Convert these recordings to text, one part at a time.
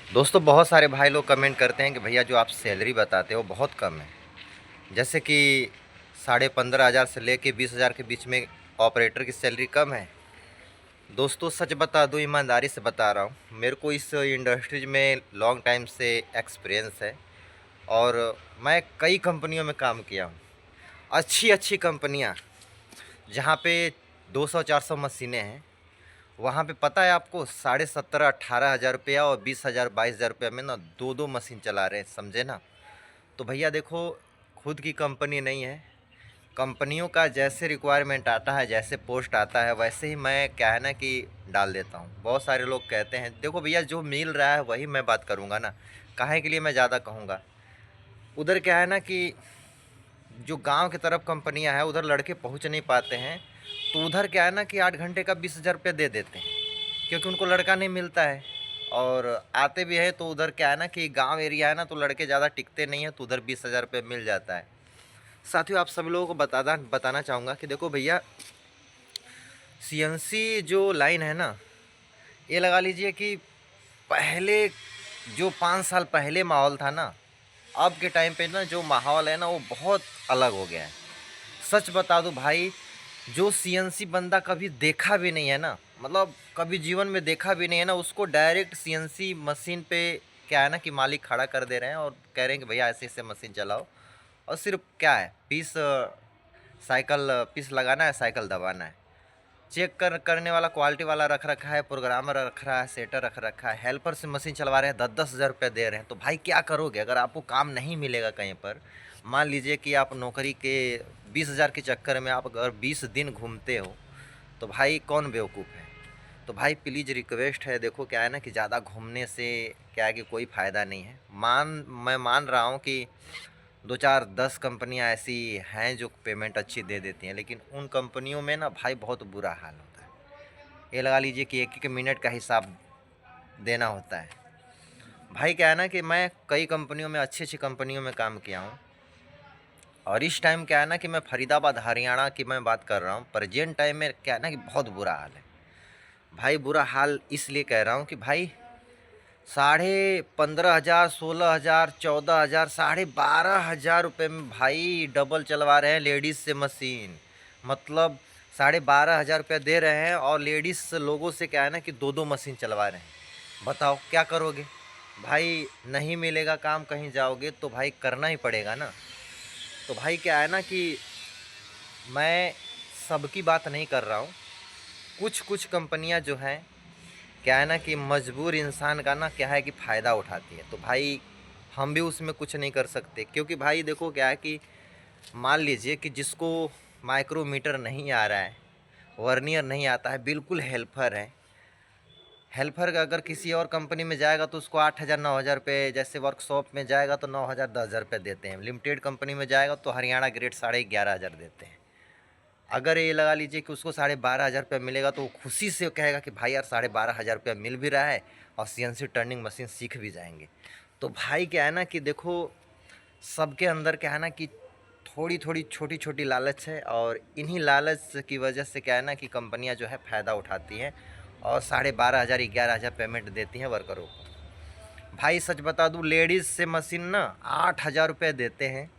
दोस्तों बहुत सारे भाई लोग कमेंट करते हैं कि भैया जो आप सैलरी बताते हो बहुत कम है। जैसे कि 15,500 से लेके 20,000 के बीच में ऑपरेटर की सैलरी कम है। दोस्तों सच बता दूं, ईमानदारी से बता रहा हूं, मेरे को इस इंडस्ट्रीज में लॉन्ग टाइम से एक्सपीरियंस है और मैं कई कंपनियों में काम किया हूं। अच्छी अच्छी कंपनियां जहां पे 200-400 मशीनें हैं, वहाँ पे पता है आपको 17,500-18,000 रुपया और 20,000 22,000 रुपया में ना दो दो मशीन चला रहे हैं, समझे ना। तो भैया देखो, खुद की कंपनी नहीं है, कंपनियों का जैसे रिक्वायरमेंट आता है, जैसे पोस्ट आता है, वैसे ही मैं क्या है ना कि डाल देता हूँ। बहुत सारे लोग कहते हैं, देखो भैया जो मिल रहा है वही मैं बात करूँगा ना, काहे के लिए मैं ज़्यादा कहूँगा। उधर क्या है ना कि जो गांव की तरफ कंपनियां हैं उधर लड़के पहुंच नहीं पाते हैं, तो उधर क्या है ना कि 8 घंटे का 20,000 रुपया दे देते हैं, क्योंकि उनको लड़का नहीं मिलता है। और आते भी है तो उधर क्या है ना कि गांव एरिया है ना, तो लड़के ज़्यादा टिकते नहीं हैं, तो उधर 20,000 रुपये मिल जाता है। साथियों आप सभी लोगों को बताना चाहूँगा कि देखो भैया, सीएनसी जो लाइन है ना, ये लगा लीजिए कि पहले जो 5 साल पहले माहौल था ना, अब के टाइम पे ना जो माहौल है ना वो बहुत अलग हो गया है। सच बता दूं भाई, जो सीएनसी बंदा कभी देखा भी नहीं है ना, मतलब कभी जीवन में देखा भी नहीं है ना, उसको डायरेक्ट सीएनसी मशीन पे क्या है ना कि मालिक खड़ा कर दे रहे हैं और कह रहे हैं कि भैया ऐसे ऐसे मशीन चलाओ। और सिर्फ क्या है, पीस लगाना है, साइकिल दबाना है। चेक करने वाला क्वालिटी वाला रख रखा है, प्रोग्रामर रख रहा है, सेटर रख रखा है, हेल्पर से मशीन चलवा रहे हैं, 10-10 हज़ार रुपये दे रहे हैं। तो भाई क्या करोगे अगर आपको काम नहीं मिलेगा कहीं पर। मान लीजिए कि आप नौकरी के 20,000 के चक्कर में आप अगर 20 दिन घूमते हो, तो भाई कौन बेवकूफ़ है। तो भाई प्लीज़ रिक्वेस्ट है, देखो क्या है ना कि ज़्यादा घूमने से क्या है कि कोई फ़ायदा नहीं है। मैं मान रहा हूँ कि 2 4 10 कंपनियां ऐसी हैं जो पेमेंट अच्छी दे देती हैं, लेकिन उन कंपनियों में ना भाई बहुत बुरा हाल होता है। ये लगा लीजिए कि एक एक मिनट का हिसाब देना होता है। भाई क्या है ना कि मैं कई कंपनियों में, अच्छी अच्छी कंपनियों में काम किया हूँ। और इस टाइम क्या है ना कि मैं फरीदाबाद हरियाणा की मैं बात कर रहा हूँ, प्रेजेंट टाइम में क्या है ना कि बहुत बुरा हाल है। भाई बुरा हाल इसलिए कह रहा हूँ कि भाई 15,500, 16,000, 14,000, 12,500 रुपये में भाई डबल चलवा रहे हैं लेडीज़ से मशीन। मतलब 12,500 रुपया दे रहे हैं और लेडीज़ लोगों से क्या है ना कि दो दो मशीन चलवा रहे हैं। बताओ क्या करोगे भाई। नहीं मिलेगा काम, कहीं जाओगे तो भाई करना ही पड़ेगा ना। तो भाई क्या है ना कि मैं सबकी बात नहीं कर रहा हूँ, कुछ कुछ कंपनियां जो हैं क्या है ना कि मजबूर इंसान का ना क्या है कि फ़ायदा उठाती है। तो भाई हम भी उसमें कुछ नहीं कर सकते, क्योंकि भाई देखो क्या है कि मान लीजिए कि जिसको माइक्रोमीटर नहीं आ रहा है, वर्नियर नहीं आता है, बिल्कुल हेल्पर है। हेल्पर का अगर किसी और कंपनी में जाएगा तो उसको 8,000 9,000 रुपये, जैसे वर्कशॉप में जाएगा तो 9,000 10,000 रुपये देते हैं। लिमिटेड कंपनी में जाएगा तो हरियाणा ग्रेड 11,500 देते हैं। अगर ये लगा लीजिए कि उसको 12,500 रुपया मिलेगा तो वो खुशी से कहेगा कि भाई यार 12,500 रुपया मिल भी रहा है और सीएनसी टर्निंग मशीन सीख भी जाएंगे। तो भाई क्या है ना कि देखो, सबके अंदर क्या है ना कि थोड़ी थोड़ी छोटी छोटी लालच है, और इन्हीं लालच की वजह से क्या है ना कि कंपनियां जो है फ़ायदा उठाती हैं और 12,500 11,000 पेमेंट देती हैं वर्करों को। भाई सच बता दूं, लेडीज़ से मशीन ना 8,000 रुपये देते हैं,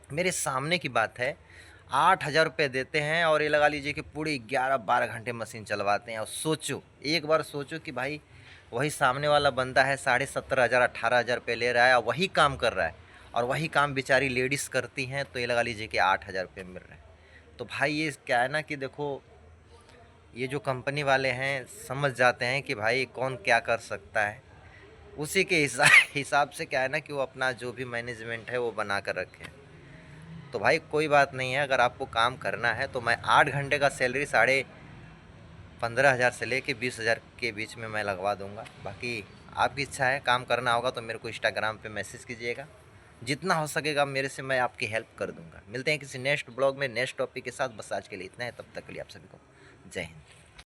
मेरे सामने की बात है। 8,000 रुपये देते हैं और ये लगा लीजिए कि पूरी 11-12 घंटे मशीन चलवाते हैं। और सोचो, एक बार सोचो कि भाई वही सामने वाला बंदा है 17,500 18,000 रुपये ले रहा है और वही काम कर रहा है, और वही काम बेचारी लेडीज़ करती हैं, तो ये लगा लीजिए कि 8,000 रुपये मिल रहे हैं। तो भाई ये क्या है ना कि देखो, ये जो कंपनी वाले हैं समझ जाते हैं कि भाई कौन क्या कर सकता है, उसी के हिसाब से क्या है ना कि वो अपना जो भी मैनेजमेंट है वो बना कर रखे। तो भाई कोई बात नहीं है, अगर आपको काम करना है तो मैं 8 घंटे का सैलरी 15,500 से लेके 20,000 के बीच में मैं लगवा दूंगा। बाकी आपकी इच्छा है, काम करना होगा तो मेरे को इंस्टाग्राम पे मैसेज कीजिएगा, जितना हो सकेगा मेरे से मैं आपकी हेल्प कर दूंगा। मिलते हैं किसी नेक्स्ट ब्लॉग में नेक्स्ट टॉपिक के साथ। बस आज के लिए इतना है, तब तक के लिए आप सभी को जय हिंद।